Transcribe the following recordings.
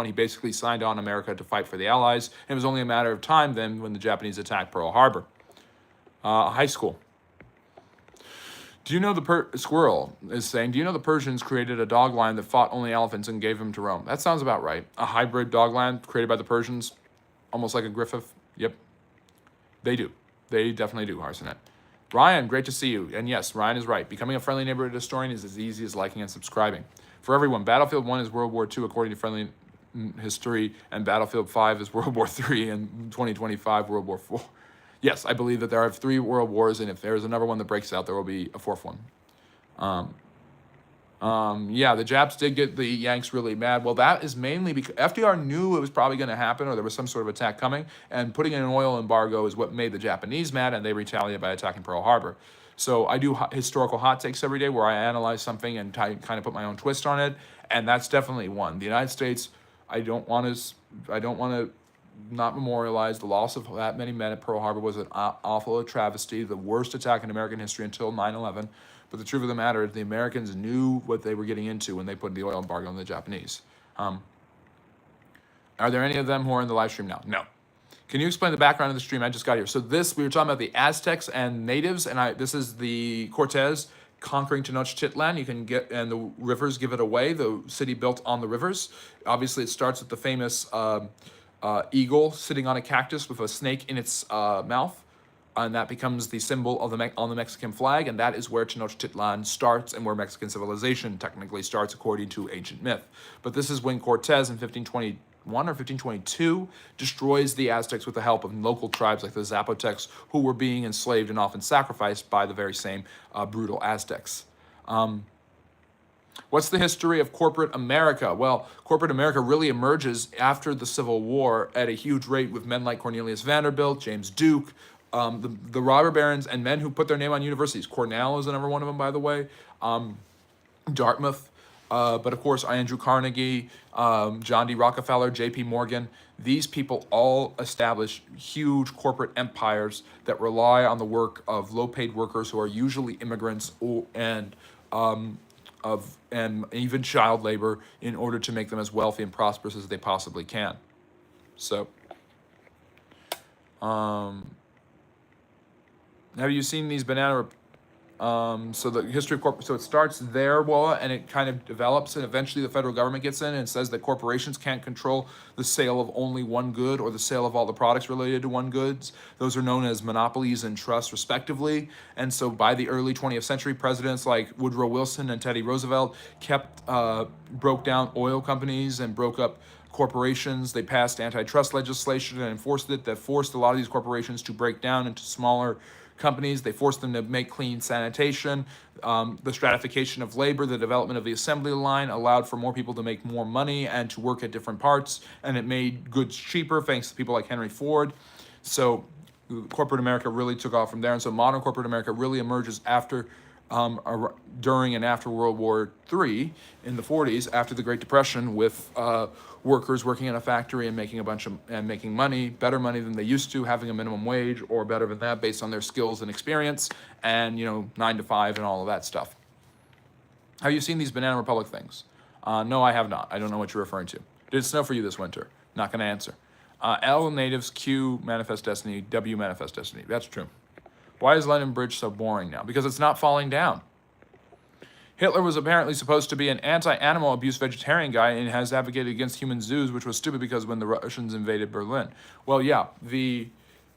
he basically signed on America to fight for the Allies, and it was only a matter of time then when the Japanese attacked Pearl Harbor. High school. Do you know Squirrel is saying, do you know the Persians created a dog line that fought only elephants and gave them to Rome? That sounds about right. A hybrid dog line created by the Persians, almost like a Griffith. Yep, they do. They definitely do, Harsonet. Ryan, great to see you. And yes, Ryan is right. Becoming a friendly neighborhood historian is as easy as liking and subscribing. For everyone, Battlefield 1 is World War II according to Friendly History, and Battlefield 5 is World War III, and 2025 World War IV. Yes, I believe that there are 3 world wars, and if there's another one that breaks out, there will be a 4th one. Yeah, the Japs did get the Yanks really mad. Well, that is mainly because FDR knew it was probably going to happen, or there was some sort of attack coming, and putting in an oil embargo is what made the Japanese mad, and they retaliated by attacking Pearl Harbor. So I do historical hot takes every day where I analyze something and kind of put my own twist on it, and that's definitely one. The United States, I don't want to not memorialize the loss of that many men at Pearl Harbor was an awful travesty, the worst attack in American history until 9/11. But the truth of the matter is the Americans knew what they were getting into when they put the oil embargo on the Japanese. Are there any of them who are in the live stream now? No. Can you explain the background of the stream? I just got here. So we were talking about the Aztecs and natives, and this is the Cortez conquering Tenochtitlan. You can get, and the rivers give it away, the city built on the rivers. Obviously, it starts with the famous eagle sitting on a cactus with a snake in its mouth, and that becomes the symbol of on the Mexican flag, and that is where Tenochtitlan starts and where Mexican civilization technically starts according to ancient myth. But this is when Cortez in 1521 or 1522 destroys the Aztecs with the help of local tribes like the Zapotecs, who were being enslaved and often sacrificed by the very same brutal Aztecs. What's the history of corporate America? Well, corporate America really emerges after the Civil War at a huge rate with men like Cornelius Vanderbilt, James Duke, the robber barons, and men who put their name on universities. Cornell is another one of them, by the way. Dartmouth, but of course, Andrew Carnegie, John D. Rockefeller, J.P. Morgan. These people all establish huge corporate empires that rely on the work of low-paid workers who are usually immigrants and even child labor in order to make them as wealthy and prosperous as they possibly can. So, have you seen these banana? So the history of corporate, so it starts there, Walla, and it kind of develops, and eventually the federal government gets in and says that corporations can't control the sale of only one good or the sale of all the products related to one goods. Those are known as monopolies and trusts, respectively. And so by the early 20th century, presidents like Woodrow Wilson and Teddy Roosevelt broke down oil companies and broke up corporations. They passed antitrust legislation and enforced it that forced a lot of these corporations to break down into smaller companies. They forced them to make clean sanitation. The stratification of labor, the development of the assembly line allowed for more people to make more money and to work at different parts, and it made goods cheaper thanks to people like Henry Ford. So corporate America really took off from there, and so modern corporate America really emerges during and after World War III in the 40s, after the Great Depression, with workers working in a factory and making money, better money than they used to, having a minimum wage or better than that based on their skills and experience, and 9 to 5 and all of that stuff. Have you seen these Banana Republic things? No, I have not. I don't know what you're referring to. Did it snow for you this winter? Not going to answer. L natives, Q manifest destiny, W manifest destiny. That's true. Why is London Bridge so boring now? Because it's not falling down. Hitler was apparently supposed to be an anti-animal abuse vegetarian guy and has advocated against human zoos, which was stupid because when the Russians invaded Berlin. Well, yeah, the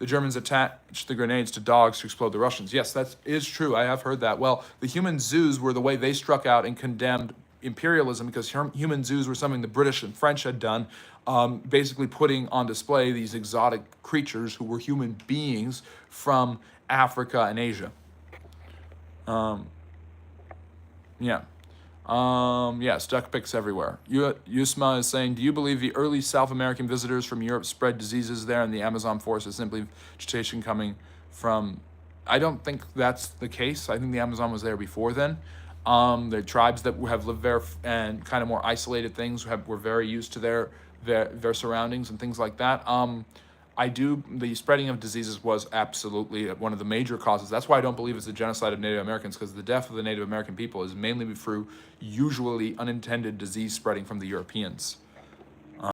Germans attached the grenades to dogs to explode the Russians. Yes, that is true. I have heard that. Well, the human zoos were the way they struck out and condemned imperialism, because human zoos were something the British and French had done, basically putting on display these exotic creatures who were human beings from Africa and Asia. Duck pics everywhere. Yusma is saying, do you believe the early South American visitors from Europe spread diseases there and the Amazon forest is simply vegetation coming from... I don't think that's the case. I think the Amazon was there before then. The tribes that have lived there and kind of more isolated things were very used to their surroundings and things like that. The spreading of diseases was absolutely one of the major causes. That's why I don't believe it's a genocide of Native Americans, because the death of the Native American people is mainly through usually unintended disease spreading from the Europeans.